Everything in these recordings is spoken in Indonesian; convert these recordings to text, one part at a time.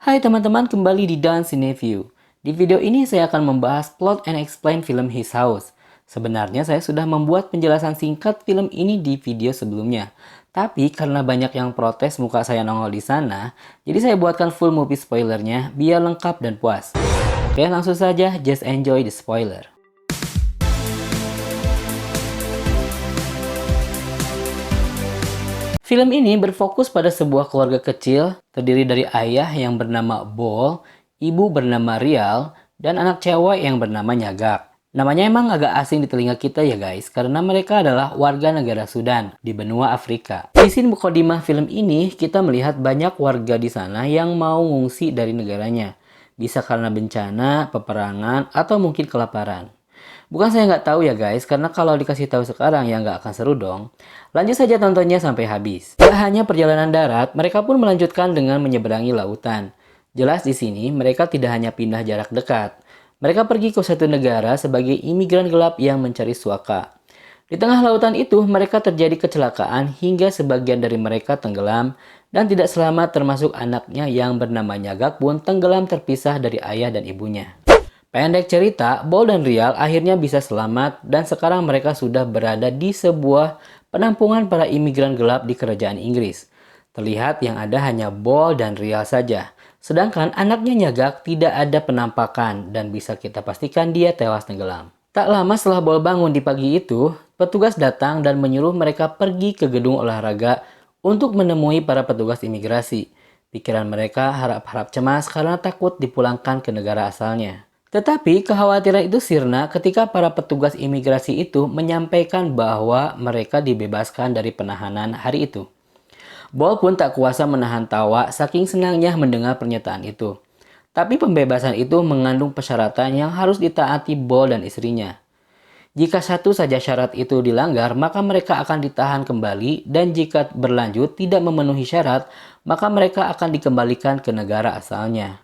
Hai teman-teman, kembali di Dan Cineview. Di video ini saya akan membahas plot and explain film His House. Sebenarnya saya sudah membuat penjelasan singkat film ini di video sebelumnya. Tapi karena banyak yang protes muka saya nongol di sana, jadi saya buatkan full movie spoilernya biar lengkap dan puas. Oke, langsung saja, just enjoy the spoiler. Film ini berfokus pada sebuah keluarga kecil terdiri dari ayah yang bernama Bol, ibu bernama Rial, dan anak cewek yang bernama Nyagak. Namanya emang agak asing di telinga kita ya guys, karena mereka adalah warga negara Sudan di benua Afrika. Di scene mukadimah film ini, kita melihat banyak warga di sana yang mau ngungsi dari negaranya. Bisa karena bencana, peperangan, atau mungkin kelaparan. Bukan saya nggak tahu ya guys, karena kalau dikasih tahu sekarang ya nggak akan seru dong. Lanjut saja tontonnya sampai habis. Tidak hanya perjalanan darat, mereka pun melanjutkan dengan menyeberangi lautan. Jelas di sini mereka tidak hanya pindah jarak dekat. Mereka pergi ke suatu negara sebagai imigran gelap yang mencari suaka. Di tengah lautan itu, mereka terjadi kecelakaan hingga sebagian dari mereka tenggelam dan tidak selamat termasuk anaknya yang bernama Nyagak pun tenggelam terpisah dari ayah dan ibunya. Pendek cerita, Bol dan Rial akhirnya bisa selamat dan sekarang mereka sudah berada di sebuah penampungan para imigran gelap di kerajaan Inggris. Terlihat yang ada hanya Bol dan Rial saja. Sedangkan anaknya Nyagak tidak ada penampakan dan bisa kita pastikan dia tewas tenggelam. Tak lama setelah Bol bangun di pagi itu, petugas datang dan menyuruh mereka pergi ke gedung olahraga untuk menemui para petugas imigrasi. Pikiran mereka harap-harap cemas karena takut dipulangkan ke negara asalnya. Tetapi kekhawatiran itu sirna ketika para petugas imigrasi itu menyampaikan bahwa mereka dibebaskan dari penahanan hari itu. Bol pun tak kuasa menahan tawa saking senangnya mendengar pernyataan itu. Tapi pembebasan itu mengandung persyaratan yang harus ditaati Bol dan istrinya. Jika satu saja syarat itu dilanggar, maka mereka akan ditahan kembali dan jika berlanjut tidak memenuhi syarat, maka mereka akan dikembalikan ke negara asalnya.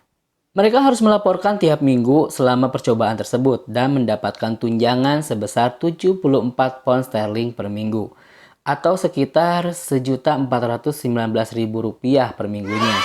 Mereka harus melaporkan tiap minggu selama percobaan tersebut dan mendapatkan tunjangan sebesar 74 pound sterling per minggu atau sekitar Rp1.419.000 per minggunya.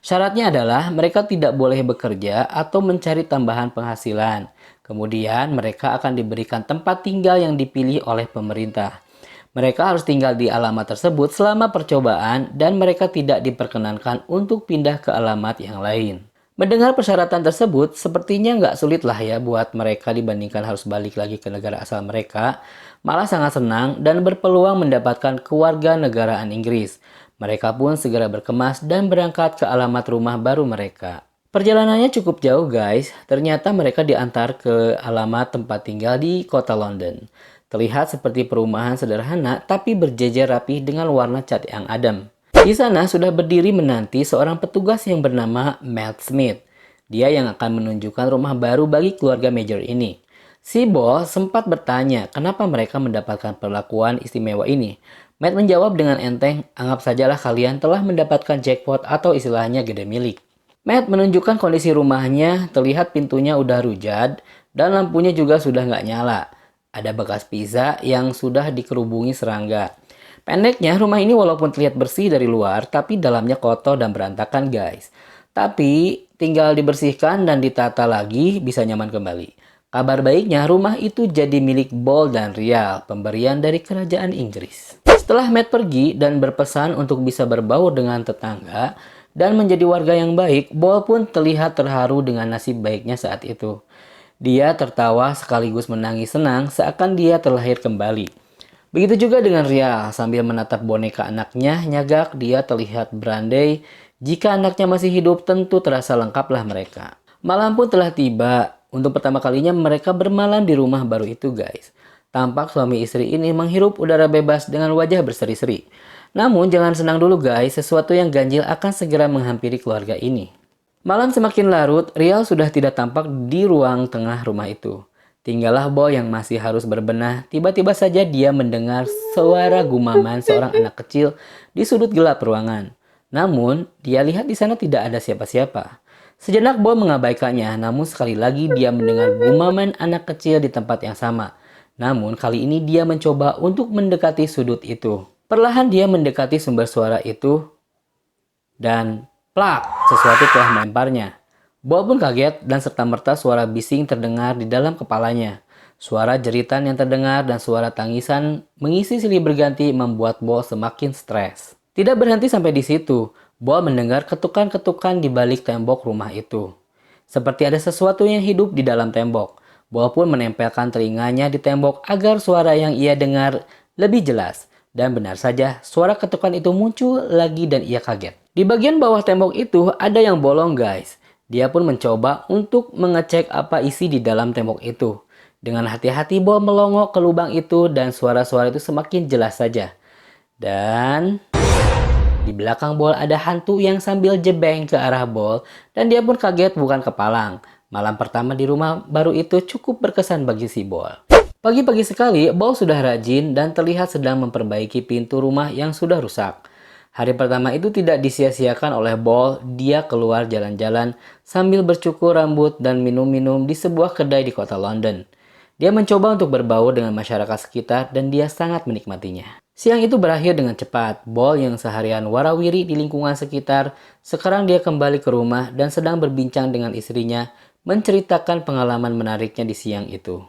Syaratnya adalah mereka tidak boleh bekerja atau mencari tambahan penghasilan. Kemudian mereka akan diberikan tempat tinggal yang dipilih oleh pemerintah. Mereka harus tinggal di alamat tersebut selama percobaan dan mereka tidak diperkenankan untuk pindah ke alamat yang lain. Mendengar persyaratan tersebut, sepertinya nggak sulit lah ya buat mereka dibandingkan harus balik lagi ke negara asal mereka. Malah sangat senang dan berpeluang mendapatkan kewarganegaraan Inggris. Mereka pun segera berkemas dan berangkat ke alamat rumah baru mereka. Perjalanannya cukup jauh guys, ternyata mereka diantar ke alamat tempat tinggal di kota London. Terlihat seperti perumahan sederhana tapi berjejer rapi dengan warna cat yang adem. Di sana sudah berdiri menanti seorang petugas yang bernama Matt Smith. Dia yang akan menunjukkan rumah baru bagi keluarga Major ini. Si Bol sempat bertanya kenapa mereka mendapatkan perlakuan istimewa ini. Matt menjawab dengan enteng, anggap sajalah kalian telah mendapatkan jackpot atau istilahnya gede milik. Matt menunjukkan kondisi rumahnya, terlihat pintunya udah rujad dan lampunya juga sudah nggak nyala. Ada bekas pizza yang sudah dikerubungi serangga. Pendeknya, rumah ini walaupun terlihat bersih dari luar, tapi dalamnya kotor dan berantakan guys. Tapi, tinggal dibersihkan dan ditata lagi, bisa nyaman kembali. Kabar baiknya, rumah itu jadi milik Bol dan Rial, pemberian dari kerajaan Inggris. Setelah Matt pergi dan berpesan untuk bisa berbaur dengan tetangga, dan menjadi warga yang baik, Bol pun terlihat terharu dengan nasib baiknya saat itu. Dia tertawa sekaligus menangis senang seakan dia terlahir kembali. Begitu juga dengan Ria, sambil menatap boneka anaknya, Nyagak dia terlihat berandai. Jika anaknya masih hidup, tentu terasa lengkaplah mereka. Malam pun telah tiba. Untuk pertama kalinya mereka bermalam di rumah baru itu guys. Tampak suami istri ini menghirup udara bebas dengan wajah berseri-seri. Namun jangan senang dulu guys, sesuatu yang ganjil akan segera menghampiri keluarga ini. Malam semakin larut, Rial sudah tidak tampak di ruang tengah rumah itu. Tinggallah Bol yang masih harus berbenah, tiba-tiba saja dia mendengar suara gumaman seorang anak kecil di sudut gelap ruangan. Namun, dia lihat di sana tidak ada siapa-siapa. Sejenak Bol mengabaikannya, namun sekali lagi dia mendengar gumaman anak kecil di tempat yang sama. Namun, kali ini dia mencoba untuk mendekati sudut itu. Perlahan dia mendekati sumber suara itu dan Plak! Sesuatu telah melemparnya. Bol pun kaget dan serta-merta suara bising terdengar di dalam kepalanya. Suara jeritan yang terdengar dan suara tangisan mengisi silih berganti membuat Bol semakin stres. Tidak berhenti sampai di situ, Bol mendengar ketukan-ketukan di balik tembok rumah itu. Seperti ada sesuatu yang hidup di dalam tembok. Bol pun menempelkan telinganya di tembok agar suara yang ia dengar lebih jelas. Dan benar saja, suara ketukan itu muncul lagi dan ia kaget. Di bagian bawah tembok itu ada yang bolong guys. Dia pun mencoba untuk mengecek apa isi di dalam tembok itu. Dengan hati-hati Bol melongok ke lubang itu dan suara-suara itu semakin jelas saja. Dan di belakang Bol ada hantu yang sambil jebeng ke arah Bol dan dia pun kaget bukan kepalang. Malam pertama di rumah baru itu cukup berkesan bagi si Bol. Pagi-pagi sekali Bol sudah rajin dan terlihat sedang memperbaiki pintu rumah yang sudah rusak. Hari pertama itu tidak disia-siakan oleh Bol, dia keluar jalan-jalan sambil bercukur rambut dan minum-minum di sebuah kedai di kota London. Dia mencoba untuk berbaur dengan masyarakat sekitar dan dia sangat menikmatinya. Siang itu berakhir dengan cepat. Bol yang seharian warawiri di lingkungan sekitar, sekarang dia kembali ke rumah dan sedang berbincang dengan istrinya, menceritakan pengalaman menariknya di siang itu.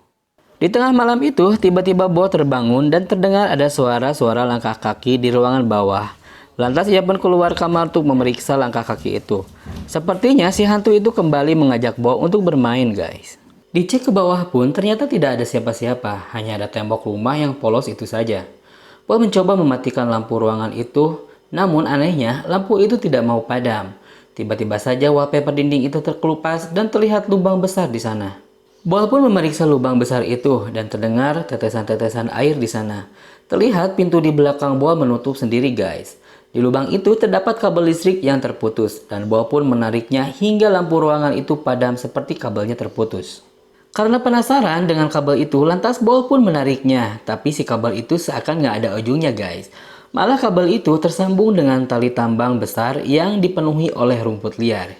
Di tengah malam itu, tiba-tiba Bol terbangun dan terdengar ada suara-suara langkah kaki di ruangan bawah. Lantas ia pun keluar kamar untuk memeriksa langkah kaki itu. Sepertinya si hantu itu kembali mengajak Bol untuk bermain guys. Dicek ke bawah pun ternyata tidak ada siapa-siapa, hanya ada tembok rumah yang polos itu saja. Bol mencoba mematikan lampu ruangan itu, namun anehnya lampu itu tidak mau padam. Tiba-tiba saja wallpaper dinding itu terkelupas dan terlihat lubang besar di sana. Bol pun memeriksa lubang besar itu dan terdengar tetesan-tetesan air di sana. Terlihat pintu di belakang Bol menutup sendiri guys. Di lubang itu terdapat kabel listrik yang terputus dan Bol pun menariknya hingga lampu ruangan itu padam seperti kabelnya terputus. Karena penasaran dengan kabel itu, lantas Bol pun menariknya. Tapi si kabel itu seakan nggak ada ujungnya guys. Malah kabel itu tersambung dengan tali tambang besar yang dipenuhi oleh rumput liar.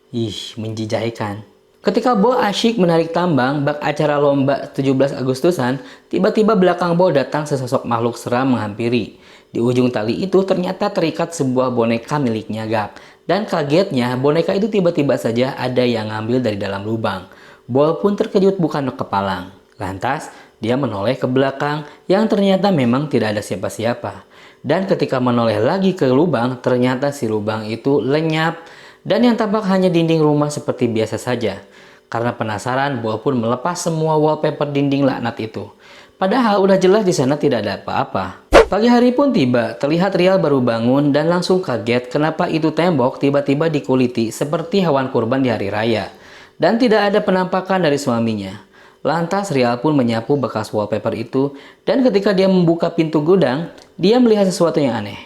Ih, menjijikkan. Ketika Bol asyik menarik tambang bak acara lomba 17 Agustusan, tiba-tiba belakang Bol datang sesosok makhluk seram menghampiri. Di ujung tali itu ternyata terikat sebuah boneka miliknya Gap. Dan kagetnya boneka itu tiba-tiba saja ada yang ngambil dari dalam lubang. Bol pun terkejut bukan kepalang. Lantas, dia menoleh ke belakang yang ternyata memang tidak ada siapa-siapa. Dan ketika menoleh lagi ke lubang, ternyata si lubang itu lenyap dan yang tampak hanya dinding rumah seperti biasa saja. Karena penasaran, Bol pun melepas semua wallpaper dinding laknat itu. Padahal udah jelas di sana tidak ada apa-apa. Pagi hari pun tiba, terlihat Rial baru bangun dan langsung kaget kenapa itu tembok tiba-tiba dikuliti seperti hewan kurban di hari raya. Dan tidak ada penampakan dari suaminya. Lantas Rial pun menyapu bekas wallpaper itu dan ketika dia membuka pintu gudang, dia melihat sesuatu yang aneh.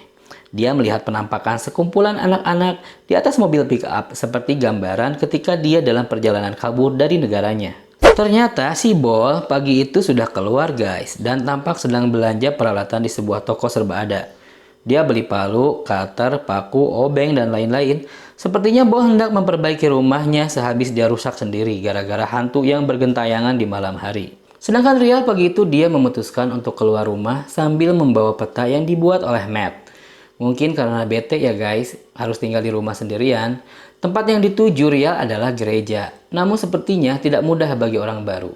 Dia melihat penampakan sekumpulan anak-anak di atas mobil pick-up seperti gambaran ketika dia dalam perjalanan kabur dari negaranya. Ternyata si Bol pagi itu sudah keluar guys dan tampak sedang belanja peralatan di sebuah toko serba ada. Dia beli palu, cutter, paku, obeng, dan lain-lain. Sepertinya Bol hendak memperbaiki rumahnya sehabis dia rusak sendiri gara-gara hantu yang bergentayangan di malam hari. Sedangkan Rial pagi itu dia memutuskan untuk keluar rumah sambil membawa peta yang dibuat oleh Matt. Mungkin karena bete ya guys, harus tinggal di rumah sendirian. Tempat yang dituju Rial adalah gereja. Namun sepertinya tidak mudah bagi orang baru.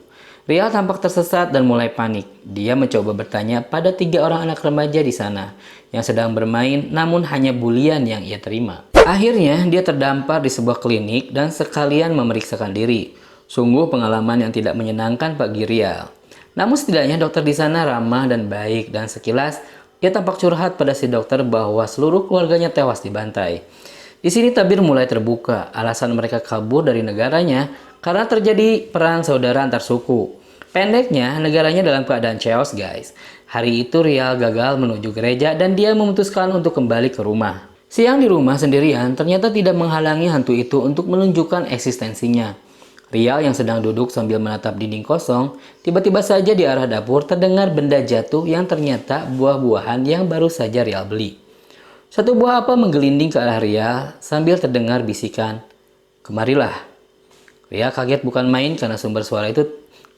Rial tampak tersesat dan mulai panik. Dia mencoba bertanya pada 3 orang anak remaja di sana yang sedang bermain namun hanya bulian yang ia terima. Akhirnya dia terdampar di sebuah klinik dan sekalian memeriksakan diri. Sungguh pengalaman yang tidak menyenangkan bagi Rial. Namun setidaknya dokter di sana ramah dan baik dan sekilas ia tampak curhat pada si dokter bahwa seluruh keluarganya tewas dibantai. Di sini tabir mulai terbuka. Alasan mereka kabur dari negaranya karena terjadi perang saudara antar suku. Pendeknya, negaranya dalam keadaan chaos guys. Hari itu Rial gagal menuju gereja dan dia memutuskan untuk kembali ke rumah. Siang di rumah sendirian ternyata tidak menghalangi hantu itu untuk menunjukkan eksistensinya. Rial yang sedang duduk sambil menatap dinding kosong, tiba-tiba saja di arah dapur terdengar benda jatuh yang ternyata buah-buahan yang baru saja Rial beli. Satu buah apel menggelinding ke arah Rial sambil terdengar bisikan, "Kemarilah." Rial kaget bukan main karena sumber suara itu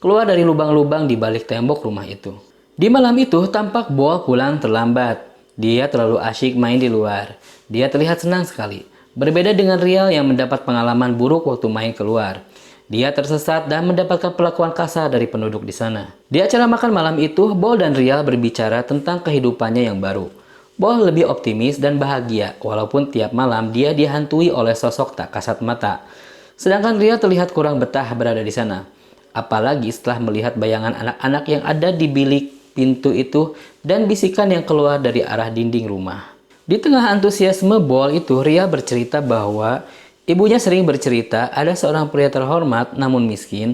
keluar dari lubang-lubang di balik tembok rumah itu. Di malam itu tampak Bol pulang terlambat. Dia terlalu asyik main di luar. Dia terlihat senang sekali. Berbeda dengan Rial yang mendapat pengalaman buruk waktu main keluar. Dia tersesat dan mendapatkan perlakuan kasar dari penduduk di sana. Di acara makan malam itu, Bol dan Rial berbicara tentang kehidupannya yang baru. Bol lebih optimis dan bahagia, walaupun tiap malam dia dihantui oleh sosok tak kasat mata. Sedangkan Rial terlihat kurang betah berada di sana. Apalagi setelah melihat bayangan anak-anak yang ada di bilik pintu itu dan bisikan yang keluar dari arah dinding rumah. Di tengah antusiasme Bol itu, Rial bercerita bahwa ibunya sering bercerita ada seorang pria terhormat namun miskin.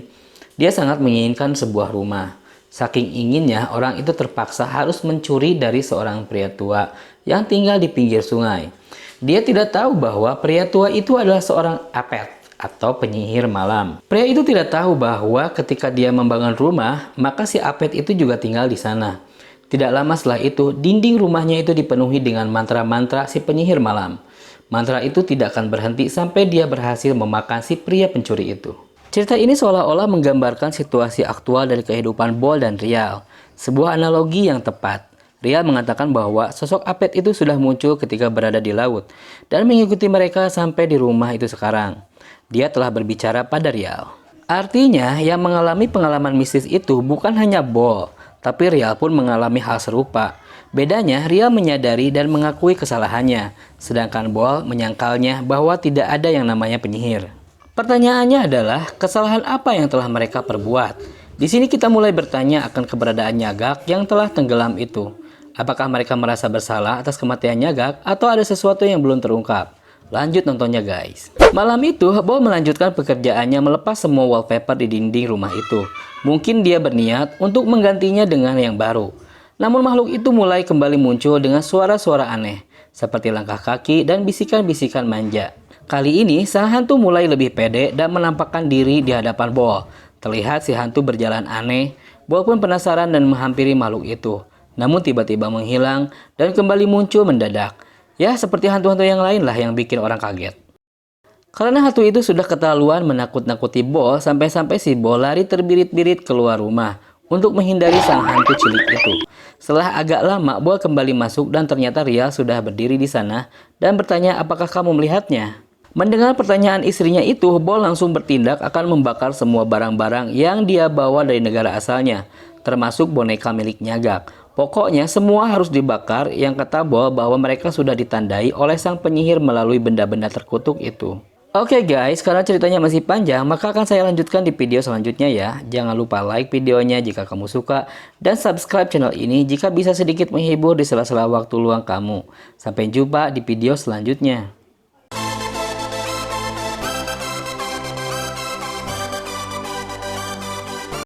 Dia sangat menginginkan sebuah rumah. Saking inginnya, orang itu terpaksa harus mencuri dari seorang pria tua yang tinggal di pinggir sungai. Dia tidak tahu bahwa pria tua itu adalah seorang apet atau penyihir malam. Pria itu tidak tahu bahwa ketika dia membangun rumah, maka si apet itu juga tinggal di sana. Tidak lama setelah itu, dinding rumahnya itu dipenuhi dengan mantra-mantra si penyihir malam. Mantra itu tidak akan berhenti sampai dia berhasil memakan si pria pencuri itu. Cerita ini seolah-olah menggambarkan situasi aktual dari kehidupan Bol dan Rial. Sebuah analogi yang tepat. Rial mengatakan bahwa sosok apet itu sudah muncul ketika berada di laut dan mengikuti mereka sampai di rumah itu sekarang. Dia telah berbicara pada Rial. Artinya, yang mengalami pengalaman mistis itu bukan hanya Bol, tapi Rial pun mengalami hal serupa. Bedanya, Rial menyadari dan mengakui kesalahannya, sedangkan Bol menyangkalnya bahwa tidak ada yang namanya penyihir. Pertanyaannya adalah, kesalahan apa yang telah mereka perbuat? Di sini kita mulai bertanya akan keberadaan Nyagak yang telah tenggelam itu. Apakah mereka merasa bersalah atas kematian Nyagak atau ada sesuatu yang belum terungkap? Lanjut nontonnya guys. Malam itu, Bol melanjutkan pekerjaannya melepas semua wallpaper di dinding rumah itu. Mungkin dia berniat untuk menggantinya dengan yang baru. Namun makhluk itu mulai kembali muncul dengan suara-suara aneh, seperti langkah kaki dan bisikan-bisikan manja. Kali ini, sang hantu mulai lebih pede dan menampakkan diri di hadapan Bol. Terlihat si hantu berjalan aneh. Bol pun penasaran dan menghampiri makhluk itu. Namun tiba-tiba menghilang dan kembali muncul mendadak. Ya, seperti hantu-hantu yang lain lah yang bikin orang kaget. Karena hantu itu sudah keterlaluan menakut-nakuti Bol sampai-sampai si Bol lari terbirit-birit keluar rumah untuk menghindari sang hantu cilik itu. Setelah agak lama, Bol kembali masuk dan ternyata Rial sudah berdiri di sana dan bertanya apakah kamu melihatnya. Mendengar pertanyaan istrinya itu, Bol langsung bertindak akan membakar semua barang-barang yang dia bawa dari negara asalnya, termasuk boneka milik Nyagak. Pokoknya semua harus dibakar yang kata Bol bahwa mereka sudah ditandai oleh sang penyihir melalui benda-benda terkutuk itu. Oke guys, karena ceritanya masih panjang, maka akan saya lanjutkan di video selanjutnya ya. Jangan lupa like videonya jika kamu suka, dan subscribe channel ini jika bisa sedikit menghibur di sela-sela waktu luang kamu. Sampai jumpa di video selanjutnya.